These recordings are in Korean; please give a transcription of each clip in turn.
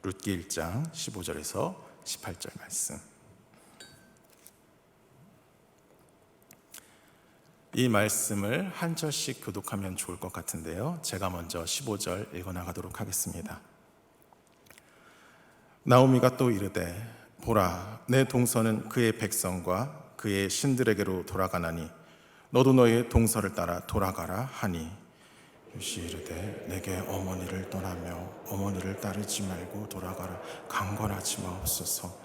룻기 1장 15절에서 18절 말씀. 이 말씀을 한 절씩 교독하면 좋을 것 같은데요, 제가 먼저 15절 읽어나가도록 하겠습니다. 나오미가 또 이르되 보라, 내 동서는 그의 백성과 그의 신들에게로 돌아가나니 너도 너의 동서를 따라 돌아가라 하니, 룻이 이르되 내게 어머니를 떠나며 어머니를 따르지 말고 돌아가라 강권하지 마옵소서.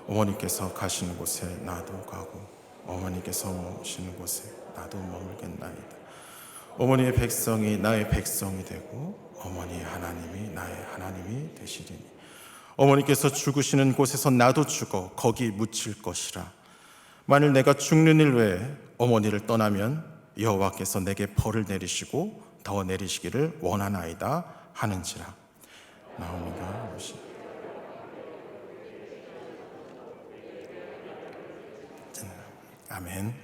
어머니께서 가시는 곳에 나도 가고 어머니께서 머무시는 곳에 나도 머물겠나이다. 어머니의 백성이 나의 백성이 되고 어머니의 하나님이 나의 하나님이 되시리니, 어머니께서 죽으시는 곳에서 나도 죽어 거기 묻힐 것이라. 만일 내가 죽는 일 외에 어머니를 떠나면 여호와께서 내게 벌을 내리시고 더 내리시기를 원하나이다 하는지라. 나오미가 아멘.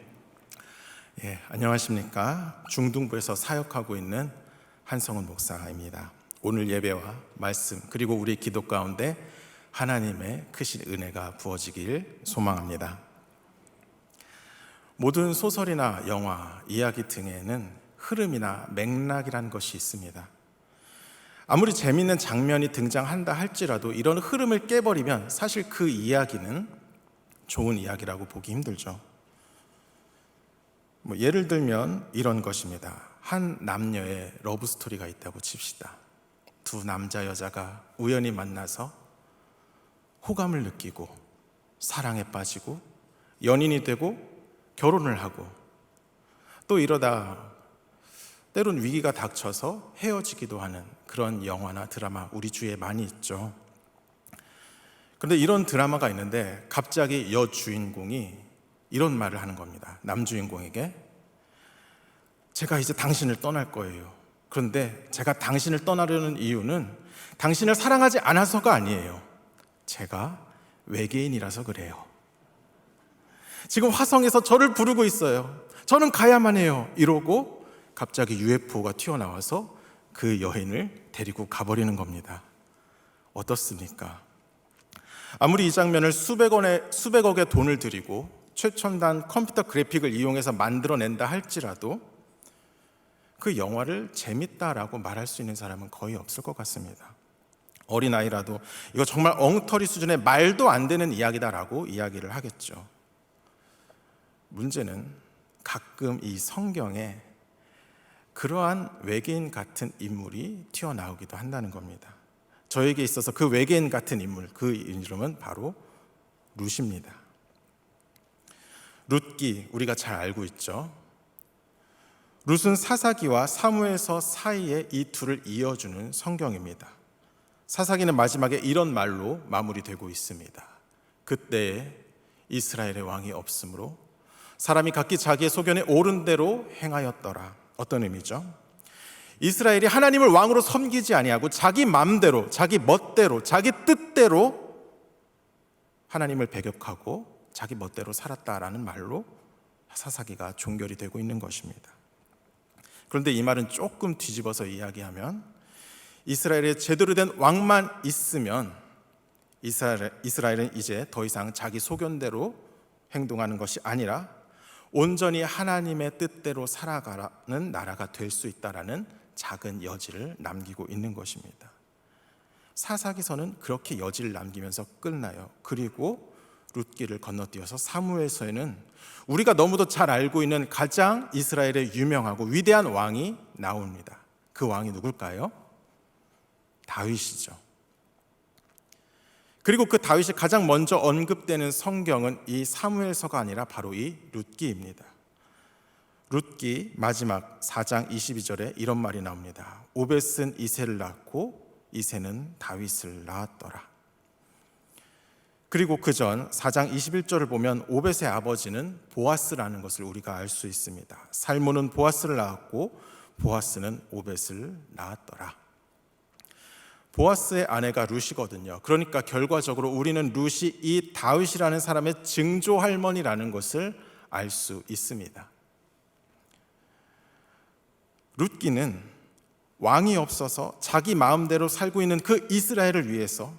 안녕하십니까. 중등부에서 사역하고 있는 한성훈 목사입니다. 오늘 예배와 말씀 그리고 우리 기도 가운데 하나님의 크신 은혜가 부어지길 소망합니다. 모든 소설이나 영화, 이야기 등에는 흐름이나 맥락이라는 것이 있습니다. 아무리 재미있는 장면이 등장한다 할지라도 이런 흐름을 깨버리면 사실 그 이야기는 좋은 이야기라고 보기 힘들죠. 예를 들면 이런 것입니다. 한 남녀의 러브 스토리가 있다고 칩시다. 두 남자 여자가 우연히 만나서 호감을 느끼고 사랑에 빠지고 연인이 되고 결혼을 하고 또 이러다 때론 위기가 닥쳐서 헤어지기도 하는 그런 영화나 드라마 우리 주위에 많이 있죠. 그런데 이런 드라마가 있는데 갑자기 여주인공이 이런 말을 하는 겁니다. 남주인공에게 제가 이제 당신을 떠날 거예요. 그런데 제가 당신을 떠나려는 이유는 당신을 사랑하지 않아서가 아니에요. 제가 외계인이라서 그래요. 지금 화성에서 저를 부르고 있어요. 저는 가야만 해요. 이러고 갑자기 UFO가 튀어나와서 그 여인을 데리고 가버리는 겁니다. 어떻습니까? 아무리 이 장면을 수백억의 돈을 들이고 최첨단 컴퓨터 그래픽을 이용해서 만들어낸다 할지라도 그 영화를 재밌다라고 말할 수 있는 사람은 거의 없을 것 같습니다. 어린아이라도 이거 정말 엉터리 수준의 말도 안 되는 이야기다라고 이야기를 하겠죠. 문제는 가끔 이 성경에 그러한 외계인 같은 인물이 튀어나오기도 한다는 겁니다. 저에게 있어서 그 외계인 같은 인물, 그 이름은 바로 룻입니다. 룻기 우리가 잘 알고 있죠. 룻은 사사기와 사무엘서 사이에 이 둘을 이어주는 성경입니다. 사사기는 마지막에 이런 말로 마무리되고 있습니다. 그때에 이스라엘의 왕이 없으므로 사람이 각기 자기의 소견에 옳은 대로 행하였더라. 어떤 의미죠? 이스라엘이 하나님을 왕으로 섬기지 아니하고 자기 마음대로, 자기 멋대로, 자기 뜻대로 하나님을 배격하고 자기 멋대로 살았다라는 말로 사사기가 종결이 되고 있는 것입니다. 그런데 이 말은 조금 뒤집어서 이야기하면 이스라엘에 제대로 된 왕만 있으면 이스라엘은 이제 더 이상 자기 소견대로 행동하는 것이 아니라 온전히 하나님의 뜻대로 살아가는 나라가 될 수 있다라는 작은 여지를 남기고 있는 것입니다. 사사기서는 그렇게 여지를 남기면서 끝나요. 그리고 룻기를 건너뛰어서 사무엘서에는 우리가 너무도 잘 알고 있는 가장 이스라엘의 유명하고 위대한 왕이 나옵니다. 그 왕이 누굴까요? 다윗이죠. 그리고 그 다윗이 가장 먼저 언급되는 성경은 이 사무엘서가 아니라 바로 이 룻기입니다. 룻기 마지막 4장 22절에 이런 말이 나옵니다. 오벳은 이새를 낳고 이새는 다윗을 낳았더라. 그리고 그 전 4장 21절을 보면 오벳의 아버지는 보아스라는 것을 우리가 알 수 있습니다. 살몬은 보아스를 낳았고 보아스는 오벳을 낳았더라. 보아스의 아내가 룻이거든요. 그러니까 결과적으로 우리는 룻이 이 다윗이라는 사람의 증조 할머니라는 것을 알 수 있습니다. 룻기는 왕이 없어서 자기 마음대로 살고 있는 그 이스라엘을 위해서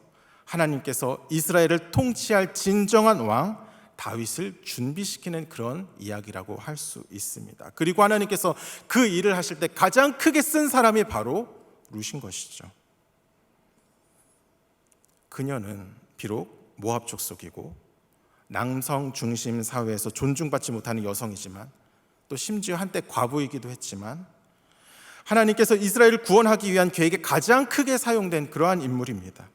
하나님께서 이스라엘을 통치할 진정한 왕 다윗을 준비시키는 그런 이야기라고 할 수 있습니다. 그리고 하나님께서 그 일을 하실 때 가장 크게 쓴 사람이 바로 룻인 것이죠. 그녀는 비록 모압 족속이고 남성 중심 사회에서 존중받지 못하는 여성이지만 또 심지어 한때 과부이기도 했지만 하나님께서 이스라엘을 구원하기 위한 계획에 가장 크게 사용된 그러한 인물입니다.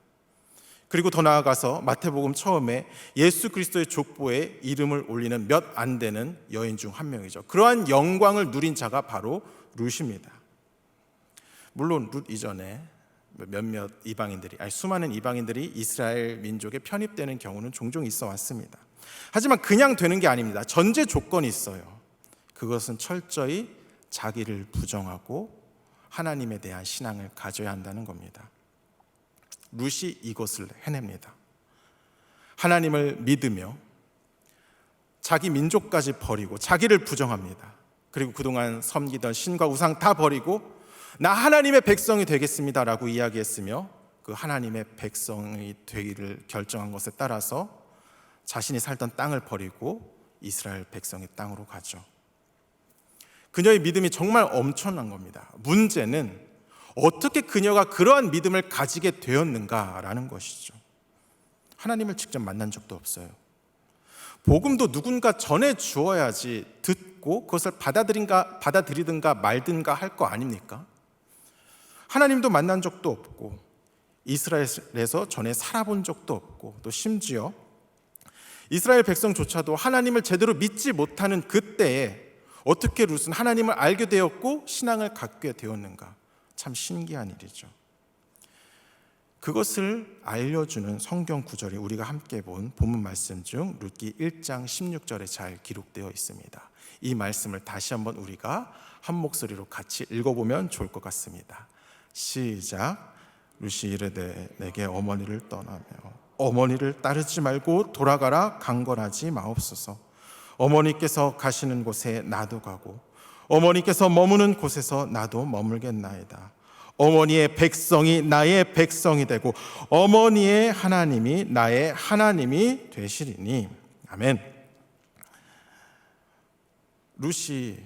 그리고 더 나아가서 마태복음 처음에 예수 그리스도의 족보에 이름을 올리는 몇 안 되는 여인 중 한 명이죠. 그러한 영광을 누린 자가 바로 룻입니다. 물론 룻 이전에 몇몇 이방인들이, 수많은 이방인들이 이스라엘 민족에 편입되는 경우는 종종 있어 왔습니다. 하지만 그냥 되는 게 아닙니다. 전제 조건이 있어요. 그것은 철저히 자기를 부정하고 하나님에 대한 신앙을 가져야 한다는 겁니다. 룻이 이것을 해냅니다. 하나님을 믿으며 자기 민족까지 버리고 자기를 부정합니다. 그리고 그동안 섬기던 신과 우상 다 버리고 나 하나님의 백성이 되겠습니다라고 이야기했으며 그 하나님의 백성이 되기를 결정한 것에 따라서 자신이 살던 땅을 버리고 이스라엘 백성의 땅으로 가죠. 그녀의 믿음이 정말 엄청난 겁니다. 문제는 어떻게 그녀가 그러한 믿음을 가지게 되었는가라는 것이죠. 하나님을 직접 만난 적도 없어요. 복음도 누군가 전해 주어야지 듣고 그것을 받아들이든가 말든가 할 거 아닙니까? 하나님도 만난 적도 없고 이스라엘에서 전에 살아본 적도 없고 또 심지어 이스라엘 백성조차도 하나님을 제대로 믿지 못하는 그때에 어떻게 룻은 하나님을 알게 되었고 신앙을 갖게 되었는가? 참 신기한 일이죠. 그것을 알려주는 성경 구절이 우리가 함께 본 본문 말씀 중 룻기 1장 16절에 잘 기록되어 있습니다. 이 말씀을 다시 한번 우리가 한 목소리로 같이 읽어보면 좋을 것 같습니다. 시작. 룻이 이르되 내게 어머니를 떠나며 어머니를 따르지 말고 돌아가라 강건하지 마옵소서. 어머니께서 가시는 곳에 나도 가고 어머니께서 머무는 곳에서 나도 머물겠나이다. 어머니의 백성이 나의 백성이 되고 어머니의 하나님이 나의 하나님이 되시리니. 아멘. 룻이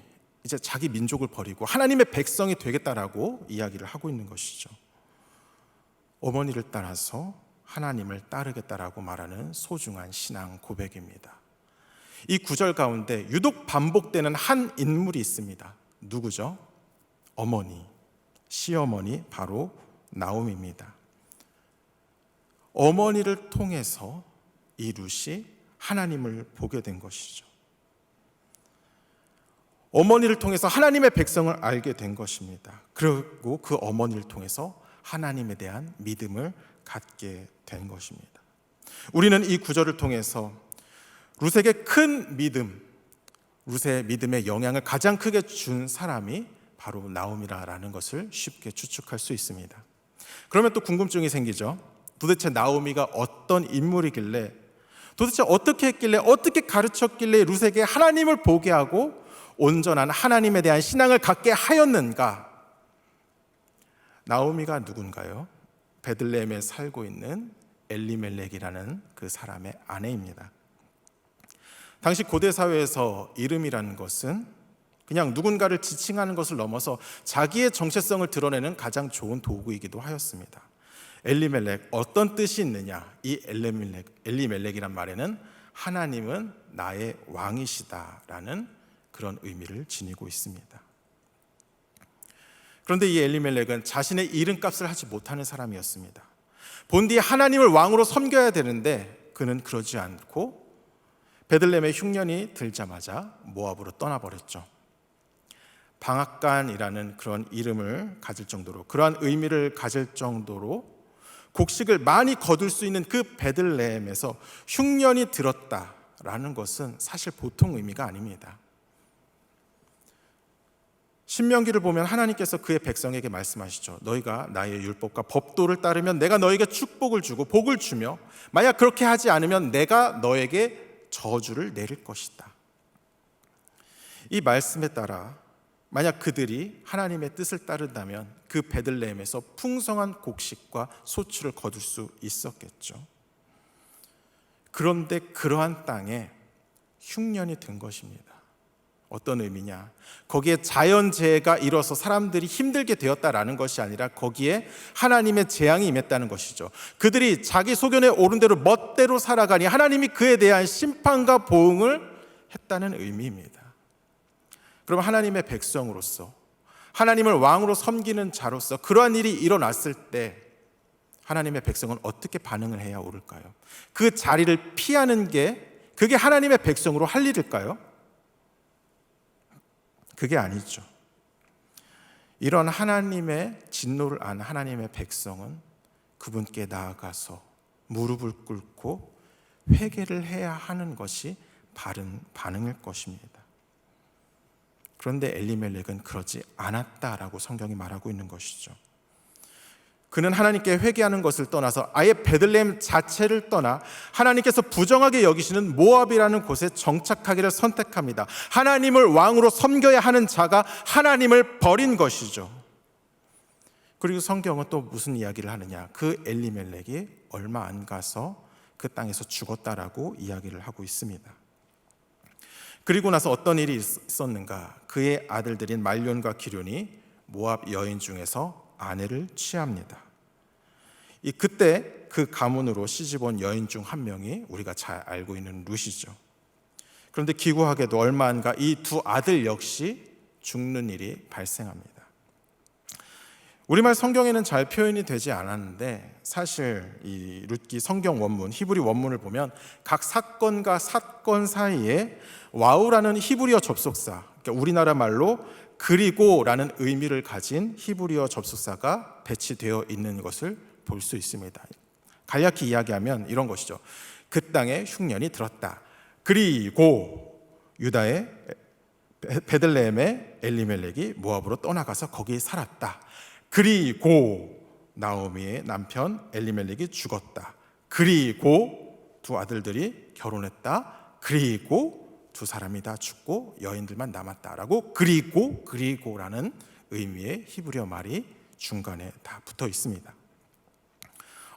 이제 자기 민족을 버리고 하나님의 백성이 되겠다라고 이야기를 하고 있는 것이죠. 어머니를 따라서 하나님을 따르겠다라고 말하는 소중한 신앙 고백입니다. 이 구절 가운데 유독 반복되는 한 인물이 있습니다. 누구죠? 어머니, 시어머니, 바로 나오미입니다. 어머니를 통해서 이 룻이 하나님을 보게 된 것이죠. 어머니를 통해서 하나님의 백성을 알게 된 것입니다. 그리고 그 어머니를 통해서 하나님에 대한 믿음을 갖게 된 것입니다. 우리는 이 구절을 통해서 룻에게 큰 믿음, 룻의 믿음의 영향을 가장 크게 준 사람이 바로 나오미라는 것을 쉽게 추측할 수 있습니다. 그러면 또 궁금증이 생기죠. 도대체 나오미가 어떤 인물이길래, 도대체 어떻게 했길래, 어떻게 가르쳤길래 룻에게 하나님을 보게 하고 온전한 하나님에 대한 신앙을 갖게 하였는가? 나오미가 누군가요? 베들레헴에 살고 있는 엘리멜렉이라는 그 사람의 아내입니다. 당시 고대 사회에서 이름이라는 것은 그냥 누군가를 지칭하는 것을 넘어서 자기의 정체성을 드러내는 가장 좋은 도구이기도 하였습니다. 엘리멜렉, 어떤 뜻이 있느냐? 이 엘리멜렉이란 말에는 하나님은 나의 왕이시다라는 그런 의미를 지니고 있습니다. 그런데 이 엘리멜렉은 자신의 이름값을 하지 못하는 사람이었습니다. 본디 하나님을 왕으로 섬겨야 되는데 그는 그러지 않고 베들레헴의 흉년이 들자마자 모압으로 떠나버렸죠. 방앗간이라는 그런 이름을 가질 정도로, 그러한 의미를 가질 정도로 곡식을 많이 거둘 수 있는 그 베들레헴에서 흉년이 들었다라는 것은 사실 보통 의미가 아닙니다. 신명기를 보면 하나님께서 그의 백성에게 말씀하시죠. 너희가 나의 율법과 법도를 따르면 내가 너에게 축복을 주고 복을 주며 만약 그렇게 하지 않으면 내가 너에게 저주를 내릴 것이다. 이 말씀에 따라 만약 그들이 하나님의 뜻을 따른다면 그 베들레헴에서 풍성한 곡식과 소출을 거둘 수 있었겠죠. 그런데 그러한 땅에 흉년이 든 것입니다. 어떤 의미냐? 거기에 자연재해가 일어서 사람들이 힘들게 되었다라는 것이 아니라 거기에 하나님의 재앙이 임했다는 것이죠. 그들이 자기 소견에 오른 대로 멋대로 살아가니 하나님이 그에 대한 심판과 보응을 했다는 의미입니다. 그럼 하나님의 백성으로서, 하나님을 왕으로 섬기는 자로서 그러한 일이 일어났을 때 하나님의 백성은 어떻게 반응을 해야 옳을까요? 그 자리를 피하는 게 그게 하나님의 백성으로 할 일일까요? 그게 아니죠. 이런 하나님의 진노를 안 하나님의 백성은 그분께 나아가서 무릎을 꿇고 회개를 해야 하는 것이 바른 반응일 것입니다. 그런데 엘리멜렉은 그러지 않았다라고 성경이 말하고 있는 것이죠. 그는 하나님께 회개하는 것을 떠나서 아예 베들레헴 자체를 떠나 하나님께서 부정하게 여기시는 모압이라는 곳에 정착하기를 선택합니다. 하나님을 왕으로 섬겨야 하는 자가 하나님을 버린 것이죠. 그리고 성경은 또 무슨 이야기를 하느냐? 그 엘리멜렉이 얼마 안 가서 그 땅에서 죽었다라고 이야기를 하고 있습니다. 그리고 나서 어떤 일이 있었는가? 그의 아들들인 말론과 기럐이 모압 여인 중에서 아내를 취합니다. 그때 그 가문으로 시집온 여인 중 한 명이 우리가 잘 알고 있는 룻이죠. 그런데 기구하게도 얼마 안 가 이 두 아들 역시 죽는 일이 발생합니다. 우리말 성경에는 잘 표현이 되지 않았는데 사실 이 룻기 성경 원문, 히브리 원문을 보면 각 사건과 사건 사이에 와우라는 히브리어 접속사, 그러니까 우리나라 말로 그리고라는 의미를 가진 히브리어 접속사가 배치되어 있는 것을 볼 수 있습니다. 간략히 이야기하면 이런 것이죠. 그 땅에 흉년이 들었다. 그리고 유다의 베들레헴의 엘리멜렉이 모압으로 떠나가서 거기에 살았다. 그리고 나오미의 남편 엘리멜렉이 죽었다. 그리고 두 아들들이 결혼했다. 그리고 두 사람이 다 죽고 여인들만 남았다라고 그리고라는 의미의 히브리어 말이 중간에 다 붙어 있습니다.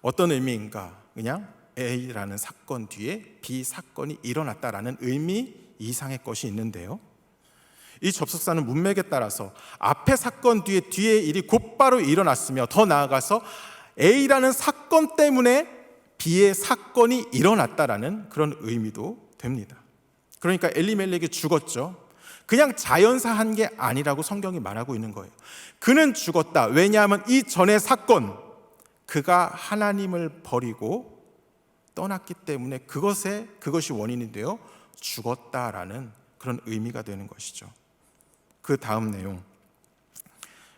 어떤 의미인가? 그냥 A라는 사건 뒤에 B 사건이 일어났다라는 의미 이상의 것이 있는데요. 이 접속사는 문맥에 따라서 앞의 사건 뒤에 일이 곧바로 일어났으며 더 나아가서 A라는 사건 때문에 B의 사건이 일어났다라는 그런 의미도 됩니다. 그러니까 엘리멜렉이 죽었죠. 그냥 자연사한 게 아니라고 성경이 말하고 있는 거예요. 그는 죽었다. 왜냐하면 이 전의 사건, 그가 하나님을 버리고 떠났기 때문에 그것이 원인이 되어 죽었다라는 그런 의미가 되는 것이죠. 그 다음 내용,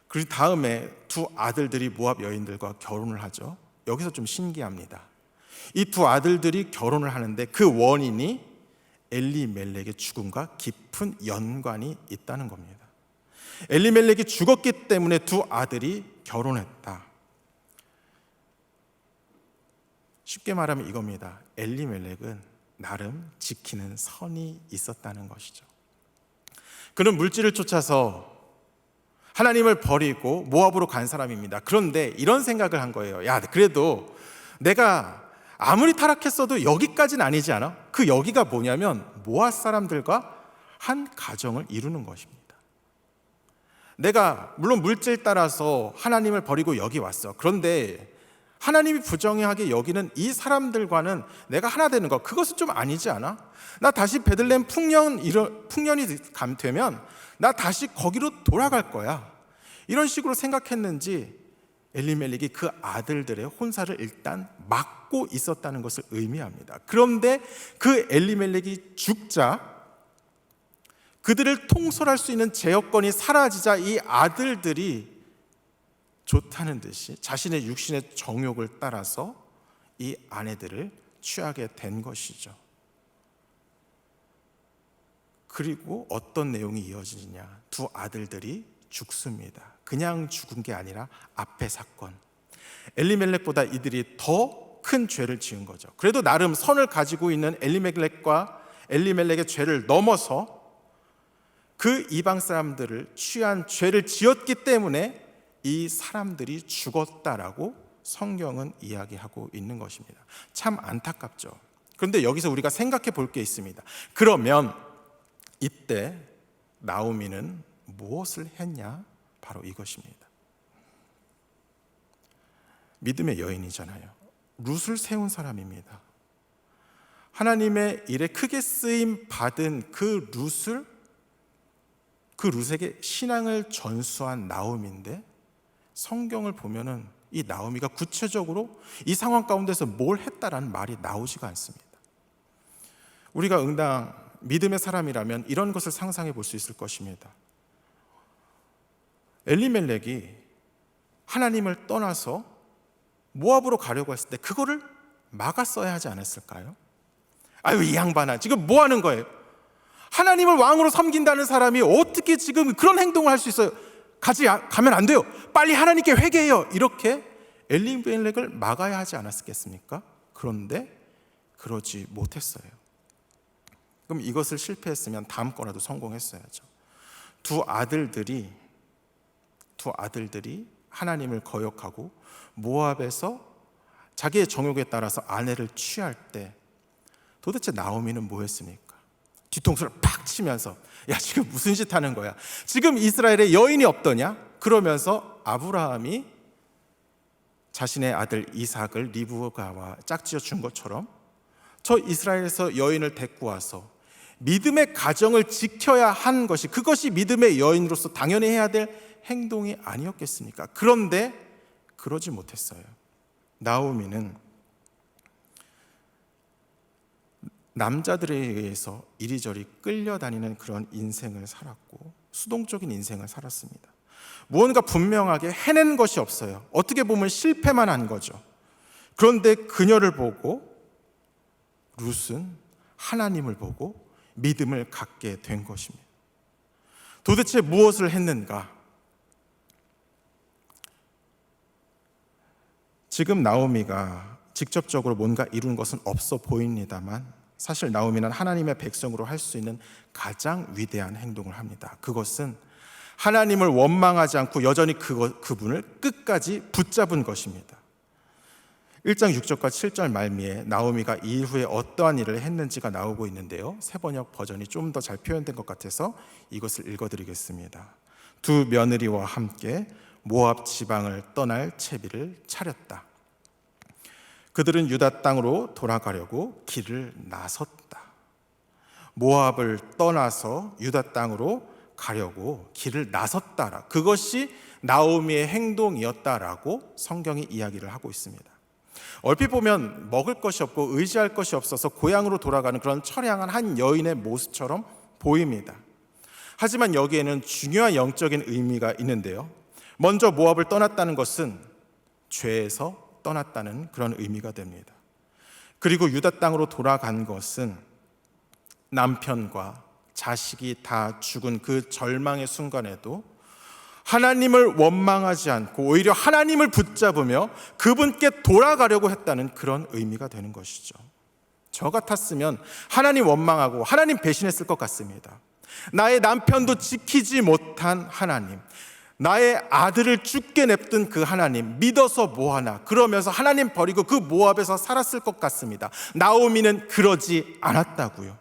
그 다음에 두 아들들이 모압 여인들과 결혼을 하죠. 여기서 좀 신기합니다. 이 두 아들들이 결혼을 하는데 그 원인이 엘리멜렉의 죽음과 깊은 연관이 있다는 겁니다. 엘리멜렉이 죽었기 때문에 두 아들이 결혼했다. 쉽게 말하면 이겁니다. 엘리멜렉은 나름 지키는 선이 있었다는 것이죠. 그는 물질을 쫓아서 하나님을 버리고 모압으로 간 사람입니다. 그런데 이런 생각을 한 거예요. 야, 그래도 내가 아무리 타락했어도 여기까지는 아니지 않아? 그 여기가 뭐냐면 모압 사람들과 한 가정을 이루는 것입니다. 내가 물론 물질 따라서 하나님을 버리고 여기 왔어. 그런데 하나님이 부정하게 여기는 이 사람들과는 내가 하나 되는 거, 그것은 좀 아니지 않아? 나 다시 베들레헴 풍년이 되면 나 다시 거기로 돌아갈 거야. 이런 식으로 생각했는지 엘리멜렉이 그 아들들의 혼사를 일단 막고 있었다는 것을 의미합니다. 그런데 그 엘리멜렉이 죽자 그들을 통솔할 수 있는 제여권이 사라지자 이 아들들이 좋다는 듯이 자신의 육신의 정욕을 따라서 이 아내들을 취하게 된 것이죠. 그리고 어떤 내용이 이어지느냐? 두 아들들이 죽습니다. 그냥 죽은 게 아니라 앞의 사건, 엘리멜렉보다 이들이 더 큰 죄를 지은 거죠. 그래도 나름 선을 가지고 있는 엘리멜렉의 죄를 넘어서 그 이방 사람들을 취한 죄를 지었기 때문에 이 사람들이 죽었다라고 성경은 이야기하고 있는 것입니다. 참 안타깝죠. 그런데 여기서 우리가 생각해 볼 게 있습니다. 그러면 이때 나오미는 무엇을 했냐? 바로 이것입니다. 믿음의 여인이잖아요. 룻을 세운 사람입니다. 하나님의 일에 크게 쓰임 받은 그 룻에게 신앙을 전수한 나오미인데, 성경을 보면은 이 나오미가 구체적으로 이 상황 가운데서 뭘 했다라는 말이 나오지가 않습니다. 우리가 응당 믿음의 사람이라면 이런 것을 상상해 볼 수 있을 것입니다. 엘리멜렉이 하나님을 떠나서 모압으로 가려고 했을 때 그거를 막았어야 하지 않았을까요? 아유, 이 양반아, 지금 뭐 하는 거예요? 하나님을 왕으로 섬긴다는 사람이 어떻게 지금 그런 행동을 할 수 있어요? 가면 안 돼요. 빨리 하나님께 회개해요. 이렇게 엘리멜렉을 막아야 하지 않았겠습니까? 그런데 그러지 못했어요. 그럼 이것을 실패했으면 다음 거라도 성공했어야죠. 두 아들들이 하나님을 거역하고 모압에서 자기의 정욕에 따라서 아내를 취할 때 도대체 나오미는 뭐 했습니까? 뒤통수를 팍 치면서, 야, 지금 무슨 짓 하는 거야? 지금 이스라엘에 여인이 없더냐? 그러면서 아브라함이 자신의 아들 이삭을 리브가와 짝지어 준 것처럼 저 이스라엘에서 여인을 데리고 와서 믿음의 가정을 지켜야 한 것이, 그것이 믿음의 여인으로서 당연히 해야 될 행동이 아니었겠습니까? 그런데 그러지 못했어요. 나오미는 남자들에 의해서 이리저리 끌려다니는 그런 인생을 살았고, 수동적인 인생을 살았습니다. 무언가 분명하게 해낸 것이 없어요. 어떻게 보면 실패만 한 거죠. 그런데 그녀를 보고 룻은 하나님을 보고 믿음을 갖게 된 것입니다. 도대체 무엇을 했는가? 지금 나오미가 직접적으로 뭔가 이룬 것은 없어 보입니다만, 사실 나오미는 하나님의 백성으로 할 수 있는 가장 위대한 행동을 합니다. 그것은 하나님을 원망하지 않고 여전히 그분을 끝까지 붙잡은 것입니다. 1장 6절과 7절 말미에 나오미가 이후에 어떠한 일을 했는지가 나오고 있는데요, 새번역 버전이 좀 더 잘 표현된 것 같아서 이것을 읽어드리겠습니다. 두 며느리와 함께 모압 지방을 떠날 채비를 차렸다. 그들은 유다 땅으로 돌아가려고 길을 나섰다. 모압을 떠나서 유다 땅으로 가려고 길을 나섰다라. 그것이 나오미의 행동이었다라고 성경이 이야기를 하고 있습니다. 얼핏 보면 먹을 것이 없고 의지할 것이 없어서 고향으로 돌아가는 그런 처량한 한 여인의 모습처럼 보입니다. 하지만 여기에는 중요한 영적인 의미가 있는데요, 먼저 모압을 떠났다는 것은 죄에서 떠났다는 그런 의미가 됩니다. 그리고 유다 땅으로 돌아간 것은 남편과 자식이 다 죽은 그 절망의 순간에도 하나님을 원망하지 않고 오히려 하나님을 붙잡으며 그분께 돌아가려고 했다는 그런 의미가 되는 것이죠. 저 같았으면 하나님 원망하고 하나님 배신했을 것 같습니다. 나의 남편도 지키지 못한 하나님, 나의 아들을 죽게 냅둔 그 하나님 믿어서 뭐하나, 그러면서 하나님 버리고 그 모압에서 살았을 것 같습니다. 나오미는 그러지 않았다고요.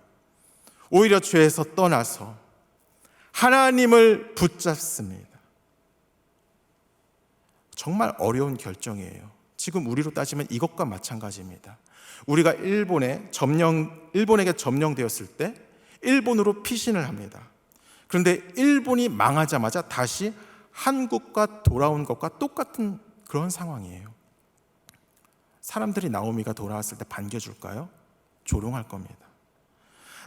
오히려 죄에서 떠나서 하나님을 붙잡습니다. 정말 어려운 결정이에요. 지금 우리로 따지면 이것과 마찬가지입니다. 우리가 일본에게 점령되었을 때 일본으로 피신을 합니다. 그런데 일본이 망하자마자 다시 한국과 돌아온 것과 똑같은 그런 상황이에요. 사람들이 나오미가 돌아왔을 때 반겨줄까요? 조롱할 겁니다.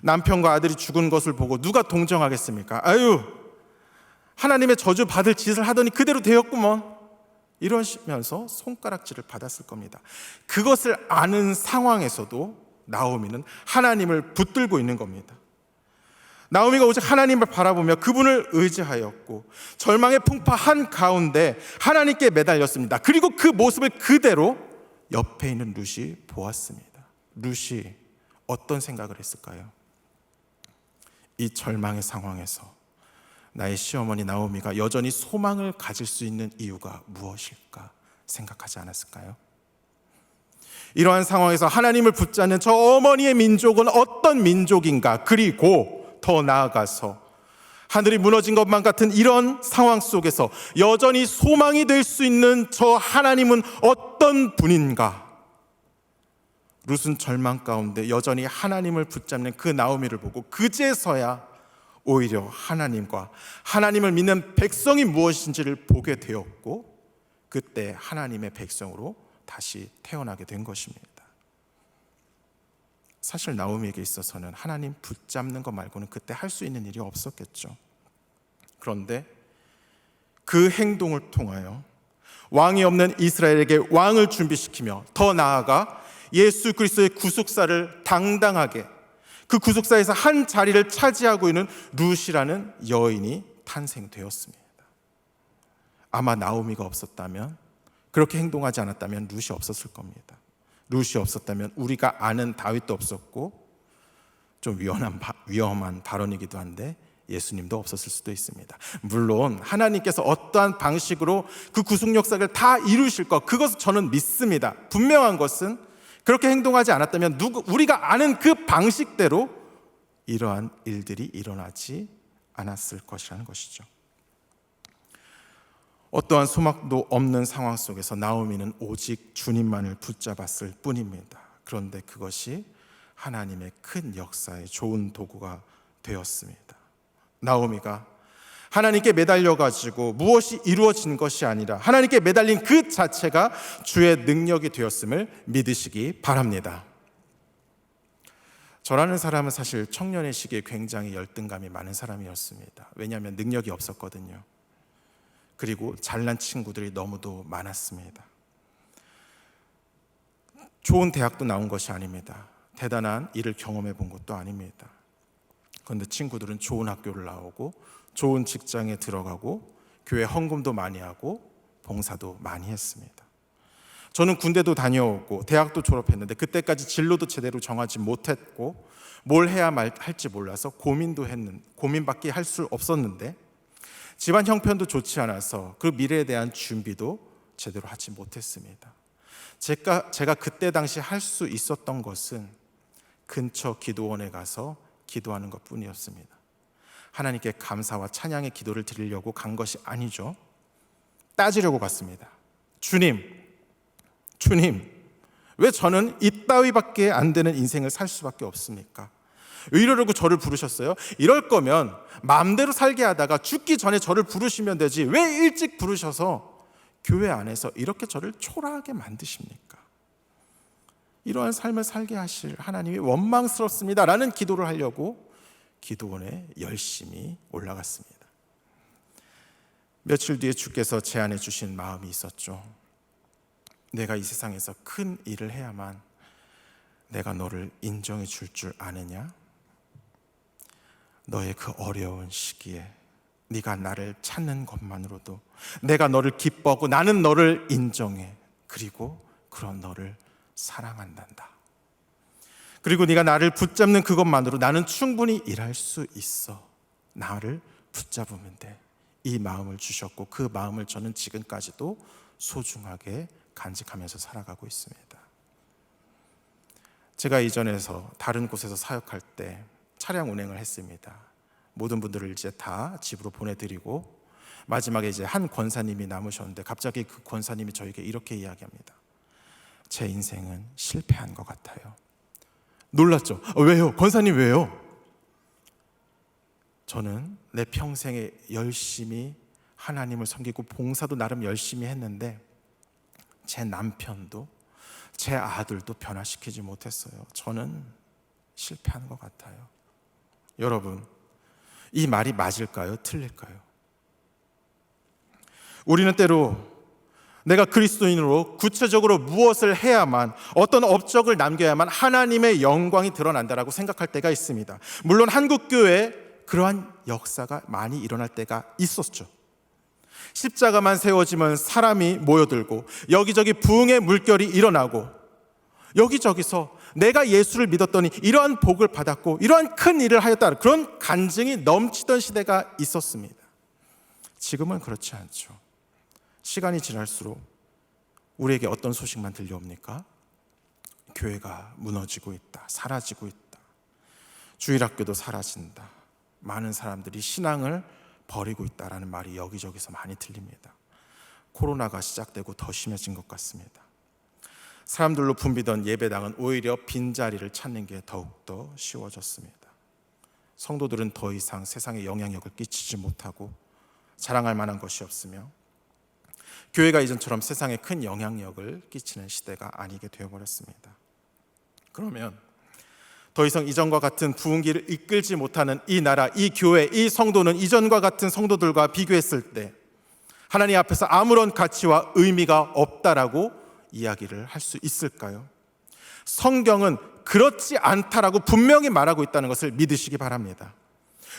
남편과 아들이 죽은 것을 보고 누가 동정하겠습니까? 아유, 하나님의 저주 받을 짓을 하더니 그대로 되었구먼, 이러시면서 손가락질을 받았을 겁니다. 그것을 아는 상황에서도 나오미는 하나님을 붙들고 있는 겁니다. 나오미가 오직 하나님을 바라보며 그분을 의지하였고 절망의 풍파한 가운데 하나님께 매달렸습니다. 그리고 그 모습을 그대로 옆에 있는 룻이 보았습니다. 룻이 어떤 생각을 했을까요? 이 절망의 상황에서 나의 시어머니 나오미가 여전히 소망을 가질 수 있는 이유가 무엇일까 생각하지 않았을까요? 이러한 상황에서 하나님을 붙잡는 저 어머니의 민족은 어떤 민족인가? 그리고 더 나아가서 하늘이 무너진 것만 같은 이런 상황 속에서 여전히 소망이 될 수 있는 저 하나님은 어떤 분인가? 룻은 절망 가운데 여전히 하나님을 붙잡는 그 나오미를 보고 그제서야 오히려 하나님과 하나님을 믿는 백성이 무엇인지를 보게 되었고, 그때 하나님의 백성으로 다시 태어나게 된 것입니다. 사실 나오미에게 있어서는 하나님 붙잡는 것 말고는 그때 할 수 있는 일이 없었겠죠. 그런데 그 행동을 통하여 왕이 없는 이스라엘에게 왕을 준비시키며 더 나아가 예수 그리스도의 구속사를 당당하게 그 구속사에서 한 자리를 차지하고 있는 룻이라는 여인이 탄생되었습니다. 아마 나오미가 없었다면, 그렇게 행동하지 않았다면 룻이 없었을 겁니다. 룻이 없었다면 우리가 아는 다윗도 없었고, 좀 위험한 발언이기도 한데 예수님도 없었을 수도 있습니다. 물론 하나님께서 어떠한 방식으로 그 구속 역사를 다 이루실 것, 그것을 저는 믿습니다. 분명한 것은 그렇게 행동하지 않았다면 우리가 아는 그 방식대로 이러한 일들이 일어나지 않았을 것이라는 것이죠. 어떠한 소망도 없는 상황 속에서 나오미는 오직 주님만을 붙잡았을 뿐입니다. 그런데 그것이 하나님의 큰 역사의 좋은 도구가 되었습니다. 나오미가 하나님께 매달려가지고 무엇이 이루어진 것이 아니라 하나님께 매달린 그 자체가 주의 능력이 되었음을 믿으시기 바랍니다. 저라는 사람은 사실 청년의 시기에 굉장히 열등감이 많은 사람이었습니다. 왜냐하면 능력이 없었거든요. 그리고 잘난 친구들이 너무도 많았습니다. 좋은 대학도 나온 것이 아닙니다. 대단한 일을 경험해 본 것도 아닙니다. 그런데 친구들은 좋은 학교를 나오고 좋은 직장에 들어가고 교회 헌금도 많이 하고 봉사도 많이 했습니다. 저는 군대도 다녀오고 대학도 졸업했는데 그때까지 진로도 제대로 정하지 못했고 뭘 해야 할지 몰라서 고민밖에 할 수 없었는데, 집안 형편도 좋지 않아서 그 미래에 대한 준비도 제대로 하지 못했습니다. 제가 그때 당시 할 수 있었던 것은 근처 기도원에 가서 기도하는 것뿐이었습니다. 하나님께 감사와 찬양의 기도를 드리려고 간 것이 아니죠. 따지려고 갔습니다. 주님, 왜 저는 이따위밖에 안 되는 인생을 살 수밖에 없습니까? 왜 이러려고 저를 부르셨어요? 이럴 거면 마음대로 살게 하다가 죽기 전에 저를 부르시면 되지, 왜 일찍 부르셔서 교회 안에서 이렇게 저를 초라하게 만드십니까? 이러한 삶을 살게 하실 하나님이 원망스럽습니다 라는 기도를 하려고 기도원에 열심히 올라갔습니다. 며칠 뒤에 주께서 제안해 주신 마음이 있었죠. 내가 이 세상에서 큰 일을 해야만 내가 너를 인정해 줄 아느냐? 너의 그 어려운 시기에 네가 나를 찾는 것만으로도 내가 너를 기뻐하고 나는 너를 인정해. 그리고 그런 너를 사랑한단다. 그리고 네가 나를 붙잡는 그것만으로 나는 충분히 일할 수 있어. 나를 붙잡으면 돼. 이 마음을 주셨고 그 마음을 저는 지금까지도 소중하게 간직하면서 살아가고 있습니다. 제가 이전에서 다른 곳에서 사역할 때 차량 운행을 했습니다. 모든 분들을 이제 다 집으로 보내드리고 마지막에 이제 한 권사님이 남으셨는데 갑자기 그 권사님이 저에게 이렇게 이야기합니다. 제 인생은 실패한 것 같아요. 놀랐죠? 왜요? 권사님 왜요? 저는 내 평생에 열심히 하나님을 섬기고 봉사도 나름 열심히 했는데 제 남편도 제 아들도 변화시키지 못했어요. 저는 실패한 것 같아요. 여러분, 이 말이 맞을까요? 틀릴까요? 우리는 때로 내가 그리스도인으로 구체적으로 무엇을 해야만, 어떤 업적을 남겨야만 하나님의 영광이 드러난다라고 생각할 때가 있습니다. 물론 한국교회에 그러한 역사가 많이 일어날 때가 있었죠. 십자가만 세워지면 사람이 모여들고 여기저기 부흥의 물결이 일어나고 여기저기서 내가 예수를 믿었더니 이러한 복을 받았고 이러한 큰 일을 하였다, 그런 간증이 넘치던 시대가 있었습니다. 지금은 그렇지 않죠. 시간이 지날수록 우리에게 어떤 소식만 들려옵니까? 교회가 무너지고 있다, 사라지고 있다, 주일학교도 사라진다, 많은 사람들이 신앙을 버리고 있다라는 말이 여기저기서 많이 들립니다. 코로나가 시작되고 더 심해진 것 같습니다. 사람들로 붐비던 예배당은 오히려 빈자리를 찾는 게 더욱더 쉬워졌습니다. 성도들은 더 이상 세상에 영향력을 끼치지 못하고 자랑할 만한 것이 없으며 교회가 이전처럼 세상에 큰 영향력을 끼치는 시대가 아니게 되어버렸습니다. 그러면 더 이상 이전과 같은 부흥기를 이끌지 못하는 이 나라, 이 교회, 이 성도는 이전과 같은 성도들과 비교했을 때 하나님 앞에서 아무런 가치와 의미가 없다라고 이야기를 할 수 있을까요? 성경은 그렇지 않다라고 분명히 말하고 있다는 것을 믿으시기 바랍니다.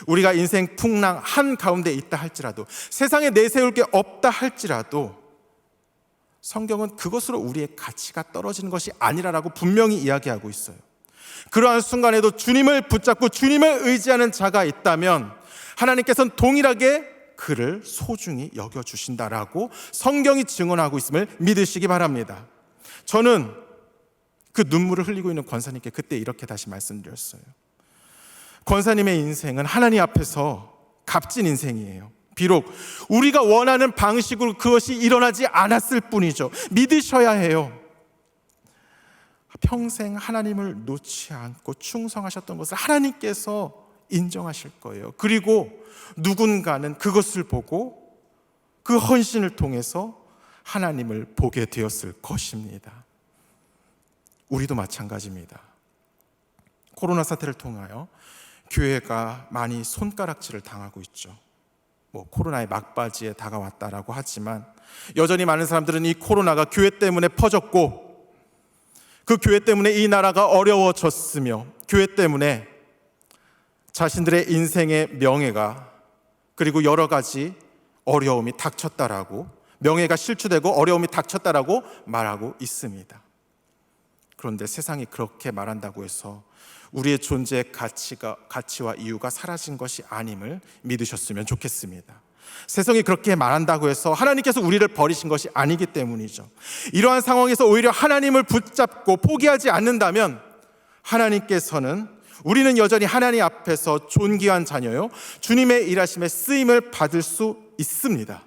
우리가 인생 풍랑 한가운데 있다 할지라도, 세상에 내세울 게 없다 할지라도 성경은 그것으로 우리의 가치가 떨어지는 것이 아니라고 분명히 이야기하고 있어요. 그러한 순간에도 주님을 붙잡고 주님을 의지하는 자가 있다면 하나님께서는 동일하게 그를 소중히 여겨주신다라고 성경이 증언하고 있음을 믿으시기 바랍니다. 저는 그 눈물을 흘리고 있는 권사님께 그때 이렇게 다시 말씀드렸어요. 권사님의 인생은 하나님 앞에서 값진 인생이에요. 비록 우리가 원하는 방식으로 그것이 일어나지 않았을 뿐이죠. 믿으셔야 해요. 평생 하나님을 놓지 않고 충성하셨던 것을 하나님께서 인정하실 거예요. 그리고 누군가는 그것을 보고 그 헌신을 통해서 하나님을 보게 되었을 것입니다. 우리도 마찬가지입니다. 코로나 사태를 통하여 교회가 많이 손가락질을 당하고 있죠. 코로나의 막바지에 다가왔다라고 하지만 여전히 많은 사람들은 이 코로나가 교회 때문에 퍼졌고 그 교회 때문에 이 나라가 어려워졌으며 교회 때문에 자신들의 인생의 명예가 그리고 여러 가지 어려움이 닥쳤다라고, 명예가 실추되고 어려움이 닥쳤다라고 말하고 있습니다. 그런데 세상이 그렇게 말한다고 해서 우리의 존재의 가치와 이유가 사라진 것이 아님을 믿으셨으면 좋겠습니다. 세상이 그렇게 말한다고 해서 하나님께서 우리를 버리신 것이 아니기 때문이죠. 이러한 상황에서 오히려 하나님을 붙잡고 포기하지 않는다면 하나님께서는 우리는 여전히 하나님 앞에서 존귀한 자녀요, 주님의 일하심에 쓰임을 받을 수 있습니다.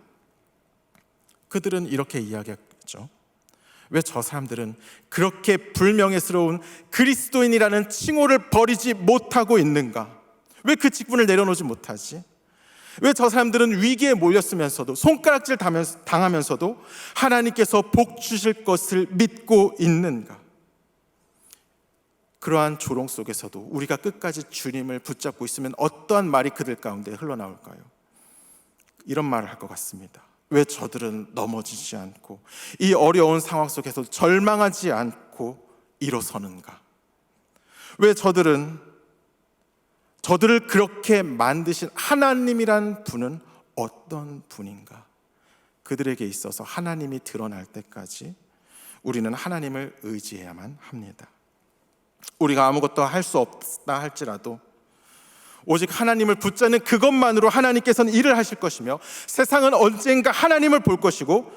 그들은 이렇게 이야기했죠. 왜 저 사람들은 그렇게 불명예스러운 그리스도인이라는 칭호를 버리지 못하고 있는가? 왜 그 직분을 내려놓지 못하지? 왜 저 사람들은 위기에 몰렸으면서도 손가락질 당하면서도 하나님께서 복 주실 것을 믿고 있는가? 그러한 조롱 속에서도 우리가 끝까지 주님을 붙잡고 있으면 어떠한 말이 그들 가운데 흘러나올까요? 이런 말을 할 것 같습니다. 왜 저들은 넘어지지 않고 이 어려운 상황 속에서 절망하지 않고 일어서는가? 왜 저들을 그렇게 만드신 하나님이란 분은 어떤 분인가? 그들에게 있어서 하나님이 드러날 때까지 우리는 하나님을 의지해야만 합니다. 우리가 아무것도 할 수 없다 할지라도 오직 하나님을 붙잡는 그것만으로 하나님께서는 일을 하실 것이며 세상은 언젠가 하나님을 볼 것이고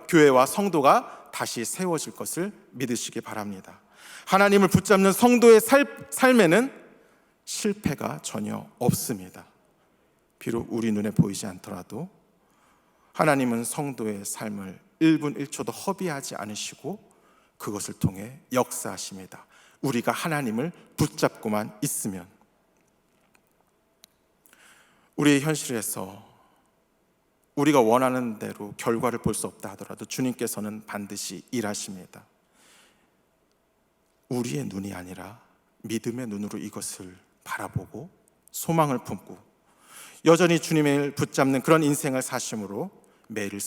교회와 성도가 다시 세워질 것을 믿으시기 바랍니다. 하나님을 붙잡는 성도의 삶에는 실패가 전혀 없습니다. 비록 우리 눈에 보이지 않더라도 하나님은 성도의 삶을 1분 1초도 허비하지 않으시고 그것을 통해 역사하십니다. 우리가 하나님을 붙잡고만 있으면. 우리의 현실에서 우리가 원하는 대로 결과를 볼 수 없다 하더라도 주님께서는 반드시 일하십니다. 우리의 눈이 아니라 믿음의 눈으로 이것을 바라보고 소망을 품고 여전히 주님을 붙잡는 그런 인생을 사심으로 매일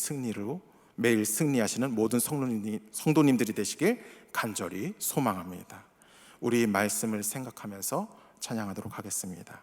승리하시는 모든 성도님들이 되시길 간절히 소망합니다. 우리 말씀을 생각하면서 찬양하도록 하겠습니다.